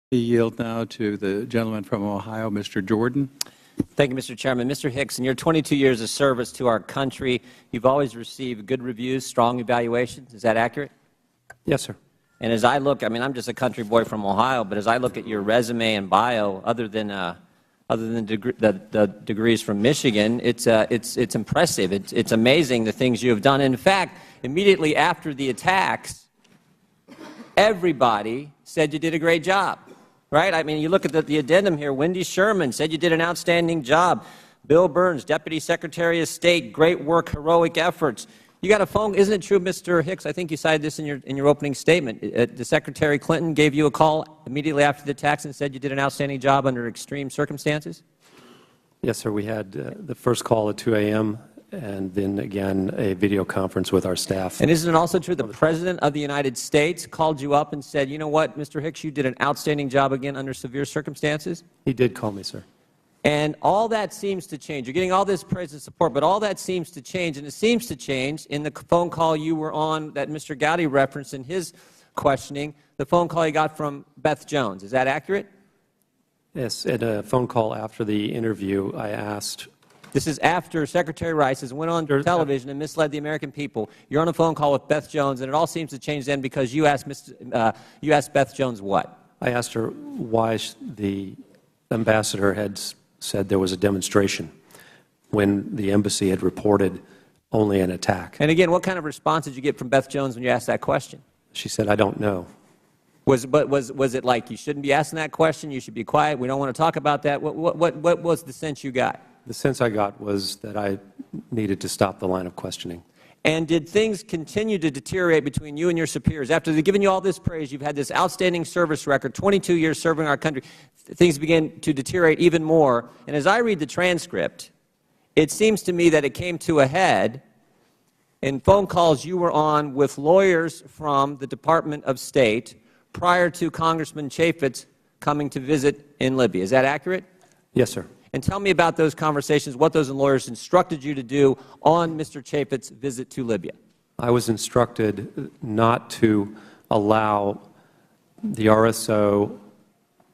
I yield now to the gentleman from Ohio, Mr. Jordan. Thank you, Mr. Chairman. Mr. Hicks, in your 22 years of service to our country, you've always received good reviews, strong evaluations. Is that accurate? Yes, sir. And as I look, I mean, I'm just a country boy from Ohio, but as I look at your resume and bio, other than the degrees from Michigan, it's impressive. It's amazing the things you have done. In fact, immediately after the attacks, everybody said you did a great job. Right? I mean, you look at the addendum here. Wendy Sherman said you did an outstanding job. Bill Burns, Deputy Secretary of State, great work, heroic efforts. You got a phone. Isn't it true, Mr. Hicks? I think you cited this in your opening statement. The Secretary Clinton gave you a call immediately after the attacks and said you did an outstanding job under extreme circumstances? Yes, sir. We had the first call at 2 a.m. and then again a video conference with our staff. And isn't it also true the President of the United States called you up and said, you know what, Mr. Hicks, you did an outstanding job again under severe circumstances? He did call me, sir. And all that seems to change. You're getting all this praise and support, but all that seems to change, and it seems to change in the phone call you were on that Mr. Gowdy referenced in his questioning, the phone call you got from Beth Jones. Is that accurate? Yes. At a phone call after the interview, I asked. This is after Secretary Rice has went on television and misled the American people. You're on a phone call with Beth Jones, and it all seems to change then because you asked Beth Jones what? I asked her why the ambassador had said there was a demonstration when the embassy had reported only an attack. And again, what kind of response did you get from Beth Jones when you asked that question? She said, I don't know. Was it like you shouldn't be asking that question, you should be quiet, we don't want to talk about that? What was the sense you got? The sense I got was that I needed to stop the line of questioning. And did things continue to deteriorate between you and your superiors? After they've given you all this praise, you've had this outstanding service record, 22 years serving our country, things began to deteriorate even more. And as I read the transcript, it seems to me that it came to a head in phone calls you were on with lawyers from the Department of State prior to Congressman Chaffetz coming to visit in Libya. Is that accurate? Yes, sir. And tell me about those conversations, what those lawyers instructed you to do on Mr. Chaffetz's visit to Libya. I was instructed not to allow the RSO,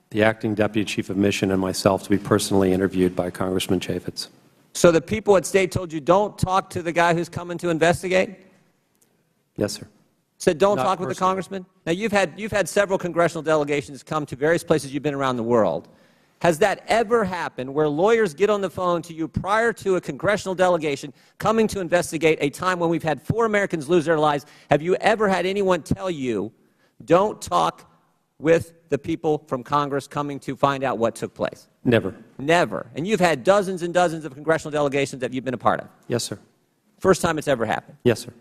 the acting deputy chief of mission, and myself to be personally interviewed by Congressman Chaffetz. So the people at State told you don't talk to the guy who's coming to investigate? Yes, sir. Said don't talk with the congressman? Now you've had several congressional delegations come to various places you've been around the world. Has that ever happened where lawyers get on the phone to you prior to a congressional delegation coming to investigate a time when we've had 4 Americans lose their lives? Have you ever had anyone tell you, don't talk with the people from Congress coming to find out what took place? Never. Never. And you've had dozens and dozens of congressional delegations that you've been a part of? Yes, sir. First time it's ever happened? Yes, sir.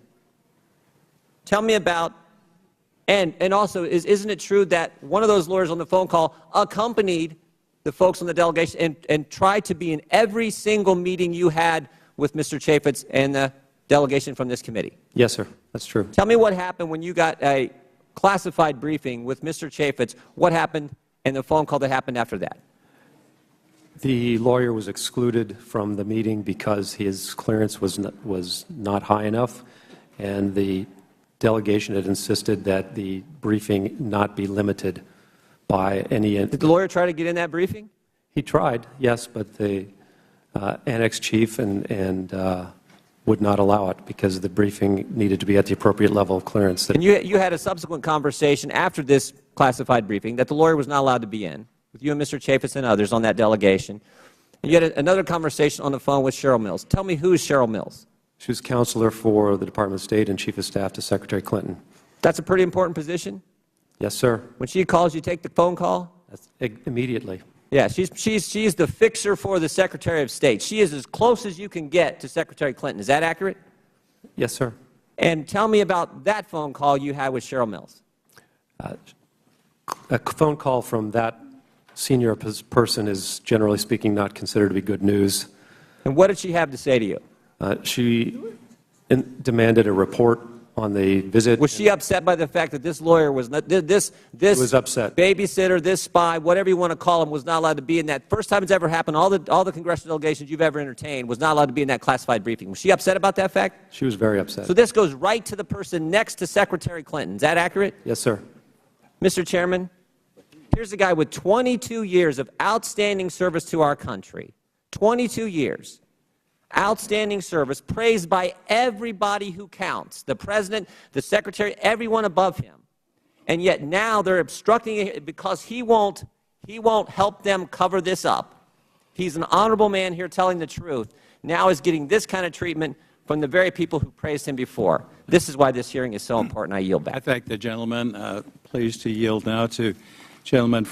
Tell me about, and also, isn't it true that one of those lawyers on the phone call accompanied the folks on the delegation and tried to be in every single meeting you had with Mr. Chaffetz and the delegation from this committee? Yes, sir. That's true. Tell me what happened when you got a classified briefing with Mr. Chaffetz. What happened and the phone call that happened after that? The lawyer was excluded from the meeting because his clearance was not high enough, and the delegation had insisted that the briefing not be limited by any. Did the lawyer try to get in that briefing? He tried, yes, but the annex chief would not allow it because the briefing needed to be at the appropriate level of clearance. And you had a subsequent conversation after this classified briefing that the lawyer was not allowed to be in, with you and Mr. Chaffetz and others on that delegation. And you had another conversation on the phone with Cheryl Mills. Tell me, who is Cheryl Mills? She was counselor for the Department of State and Chief of Staff to Secretary Clinton. That's a pretty important position? Yes, sir. When she calls, you take the phone call? Immediately. Yeah, she's the fixer for the Secretary of State. She is as close as you can get to Secretary Clinton. Is that accurate? Yes, sir. And tell me about that phone call you had with Cheryl Mills. A phone call from that senior person is, generally speaking, not considered to be good news. And what did she have to say to you? She demanded a report on the visit. Was she upset by the fact that this lawyer was not, this was upset. Babysitter, this spy, whatever you want to call him, was not allowed to be in that? First time it's ever happened, all the congressional delegations you've ever entertained was not allowed to be in that classified briefing. Was she upset about that fact? She was very upset. So this goes right to the person next to Secretary Clinton. Is that accurate? Yes, sir. Mr. Chairman, Here's a guy with 22 years of outstanding service to our country. 22 years. Outstanding service, praised by everybody who counts, the President, the Secretary, everyone above him. And yet now they're obstructing it because he won't help them cover this up. He's an honorable man here telling the truth. Now is getting this kind of treatment from the very people who praised him before. This is why this hearing is so important. I yield back. I thank the gentleman. Pleased to yield now to gentleman from